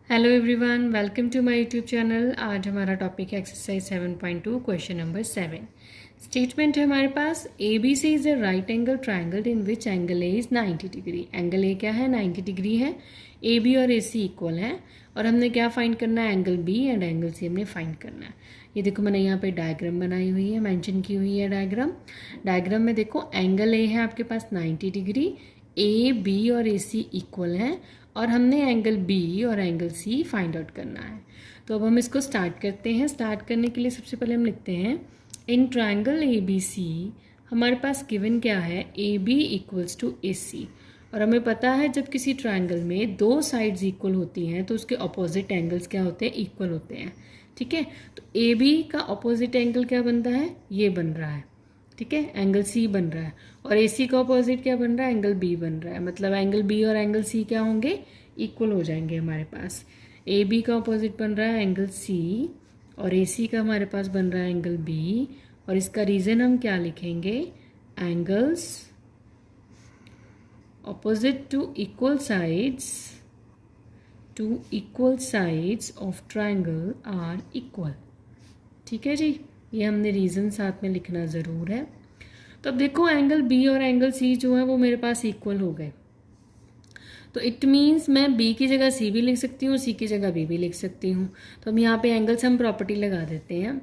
Hello everyone, welcome to my YouTube channel. आज हमारा topic है एक्सरसाइज 7.2 क्वेश्चन नंबर 7। स्टेटमेंट है हमारे पास A B C is a right angle triangle in which angle A is 90 degree. Angle A क्या है? 90 degree है। A B और ए सी इक्वल है और हमने क्या फाइंड करना है? Angle B and angle C हमने फाइंड करना है। ये देखो मैंने यहाँ पे डायग्राम बनाई हुई है, मेंशन की हुई है डायग्राम में देखो एंगल ए है आपके पास 90 डिग्री, ए बी और ए सी इक्वल हैं और हमने एंगल बी और एंगल सी फाइंड आउट करना है। तो अब हम इसको स्टार्ट करते हैं। स्टार्ट करने के लिए सबसे पहले हम लिखते हैं इन ट्राइंगल ए बी सी हमारे पास गिवन क्या है? ए बी इक्वल्स टू ए सी। और हमें पता है जब किसी ट्राइंगल में दो साइड्स इक्वल होती हैं तो उसके अपोजिट एंगल्स क्या होते हैं? इक्वल होते हैं। ठीक है, तो ए बी का अपोजिट एंगल क्या बनता है? ये बन रहा है। ठीक है, एंगल सी बन रहा है और ए सी का अपोजिट क्या बन रहा है? एंगल बी बन रहा है। मतलब एंगल बी और एंगल सी क्या होंगे? इक्वल हो जाएंगे हमारे पास। ए बी का अपोजिट बन रहा है एंगल सी और ए सी का हमारे पास बन रहा है एंगल बी। और इसका रीज़न हम क्या लिखेंगे? Angles opposite to equal sides of triangle are equal. ठीक है जी, ये हमने रीज़न साथ में लिखना ज़रूर है। तो अब देखो एंगल बी और एंगल सी जो है वो मेरे पास इक्वल हो गए, तो इट मीन्स मैं बी की जगह सी भी लिख सकती हूँ, सी की जगह बी भी लिख सकती हूँ। तो हम यहाँ पे एंगल्स हम प्रॉपर्टी लगा देते हैं।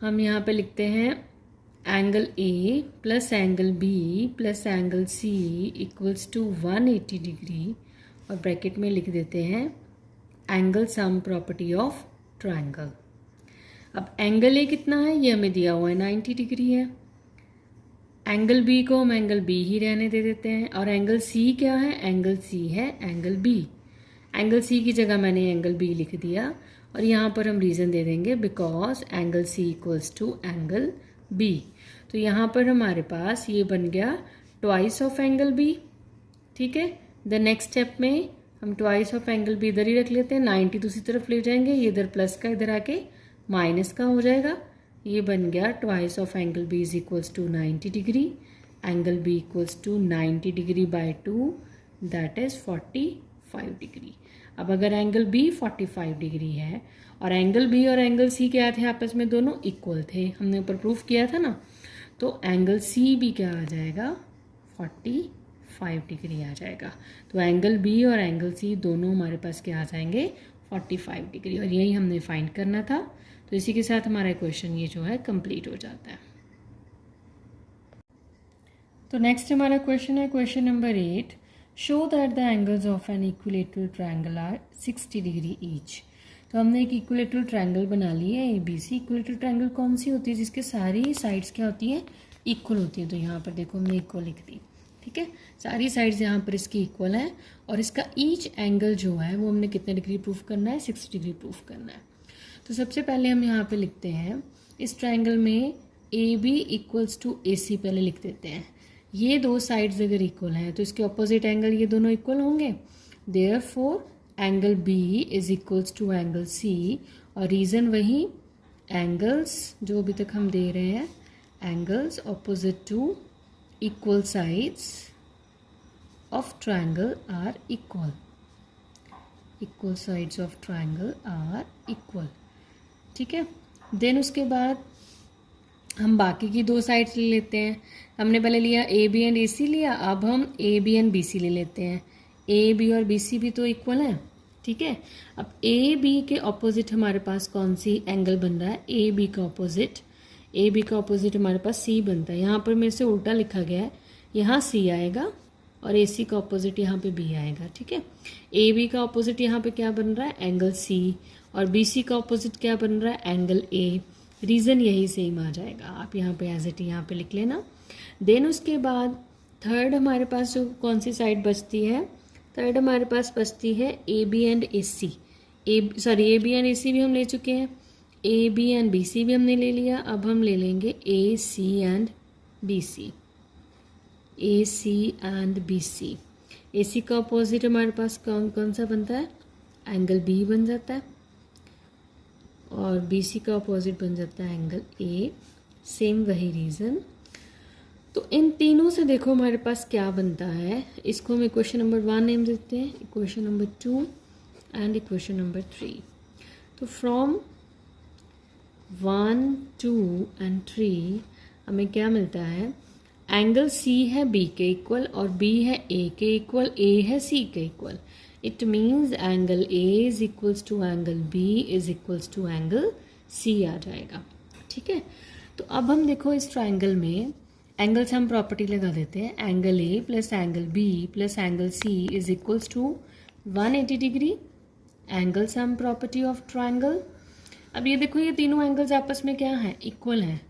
हम यहाँ पे लिखते हैं angle A plus angle B plus angle C equals to 180 degree और ब्रैकेट में लिख देते हैं angle sum property of triangle. अब एंगल ए कितना है? ये हमें दिया हुआ है 90 डिग्री है। एंगल बी को हम एंगल बी ही रहने दे देते हैं और एंगल सी क्या है? एंगल सी है एंगल बी। एंगल सी की जगह मैंने एंगल बी लिख दिया और यहाँ पर हम रीज़न दे देंगे because angle C equals to angle B. तो यहाँ पर हमारे पास ये बन गया ट्वाइस ऑफ एंगल बी। ठीक है, द नेक्स्ट स्टेप में हम ट्वाइस ऑफ एंगल बी इधर ही रख लेते हैं, 90 दूसरी तरफ ले जाएंगे, ये इधर प्लस का इधर आके माइनस का हो जाएगा। ये बन गया twice of angle B is equals to 90 degree, angle B equals to 90 degree by 2 that is 45 degree. अब अगर एंगल बी 45 डिग्री है और एंगल बी और एंगल सी क्या थे? आपस में दोनों इक्वल थे, हमने ऊपर प्रूफ किया था ना। तो एंगल सी भी क्या आ जाएगा? 45 डिग्री आ जाएगा। तो एंगल बी और एंगल सी दोनों हमारे पास क्या आ जाएंगे? 45 डिग्री। और यही हमने फाइंड करना था। तो इसी के साथ हमारा क्वेश्चन ये जो है कंप्लीट हो जाता है। तो नेक्स्ट हमारा क्वेश्चन है question number 8। Show that the angles of an equilateral triangle are 60 degree each. तो हमने एक इक्विलेटरल ट्रायंगल बना ली है A B C. Equilateral triangle कौन सी होती है? जिसके सारी साइड्स क्या होती हैं? इक्वल होती हैं। तो यहाँ पर देखो हमने इक्वल लिख दी। ठीक है, सारी साइड्स यहाँ पर इसकी इक्वल है और इसका ईच एंगल जो है वो हमने कितने डिग्री प्रूफ करना है? 60 डिग्री प्रूफ करना है। तो सबसे पहले हम यहाँ पे लिखते हैं इस ट्रायंगल में ए बी इक्वल्स टू ए सी पहले लिख देते हैं। ये दो साइड्स अगर इक्वल हैं तो इसके ऑपोजिट एंगल ये दोनों इक्वल होंगे। Therefore angle B is equals to angle C और रीज़न वही एंगल्स जो अभी तक हम दे रहे हैं, angles opposite to equal sides of triangle are equal. Equal sides of triangle are equal. ठीक है, देन उसके बाद हम बाकी की दो साइड्स ले लेते हैं। हमने पहले लिया ए बी एंड ए सी लिया, अब हम A B and B C ले लेते हैं। ए बी और बी सी भी तो इक्वल हैं। ठीक है, अब ए बी के ऑपोजिट हमारे पास कौन सी एंगल बन रहा है? ए बी का ऑपोजिट हमारे पास सी बनता है। यहाँ पर मेरे से उल्टा लिखा गया है, यहाँ सी आएगा और ए सी का ऑपोजिट यहाँ पे बी आएगा। ठीक है, ए बी का ऑपोजिट यहाँ पे क्या बन रहा है? एंगल सी और बी सी का ऑपोजिट क्या बन रहा है? Angle A. रीज़न यही सेम आ जाएगा, आप यहाँ पे एज इट यहाँ पे लिख लेना। देन उसके बाद थर्ड हमारे पास जो कौन सी साइड बचती है? थर्ड हमारे पास बचती है A B and A C. A B and A C भी हम ले चुके हैं, A B and B C भी हमने ले लिया। अब हम ले लेंगे A C and B C. A C and B C. A C का अपोजिट हमारे पास कौन सा बनता है? एंगल बी बन जाता है और बी सी का अपोजिट बन जाता है एंगल ए। सेम वही रीज़न। तो इन तीनों से देखो हमारे पास क्या बनता है। इसको हम इक्वेशन नंबर 1 नेम देते हैं, equation number 2 and equation number 3। तो फ्रॉम 1, 2 एंड 3 हमें क्या मिलता है, एंगल सी है बी के इक्वल और बी है ए के इक्वल, ए है सी के equal. It means angle A is equals to angle B is equals to angle C आ जाएगा। ठीक है, तो अब हम देखो इस ट्राइंगल में एंगल से हम प्रॉपर्टी लगा देते हैं, angle A plus angle B plus angle C is equals to 180 degree, angle sum property of triangle. अब ये देखो ये तीनों एंगल्स आपस में क्या हैं, इक्वल हैं,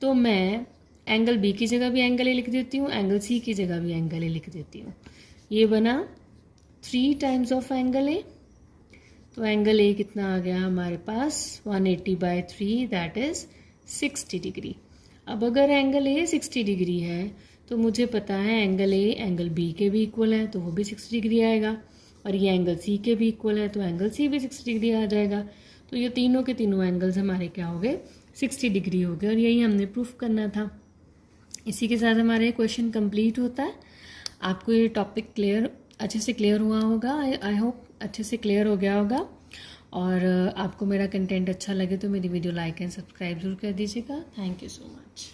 तो मैं एंगल बी की जगह भी एंगल ए लिख देती हूँ, एंगल सी की जगह भी एंगल ए लिख देती हूँ। ये बना 3 टाइम्स ऑफ एंगल ए, तो एंगल ए कितना आ गया हमारे पास 180/3 दैट इज 60 डिग्री। अब अगर एंगल ए 60 डिग्री है तो मुझे पता है एंगल ए एंगल बी के भी इक्वल है तो वो भी 60 डिग्री आएगा, और ये एंगल सी के भी इक्वल है तो एंगल सी भी 60 डिग्री आ जाएगा। तो ये तीनों के तीनों एंगल्स हमारे क्या हो गए, 60 डिग्री हो गए, और यही हमने प्रूफ करना था। इसी के साथ हमारा ये क्वेश्चन कंप्लीट होता है। आपको ये टॉपिक अच्छे से क्लियर हुआ होगा, आई होप अच्छे से क्लियर हो गया होगा। और आपको मेरा कंटेंट अच्छा लगे तो मेरी वीडियो लाइक एंड सब्सक्राइब जरूर कर दीजिएगा। Thank you so much.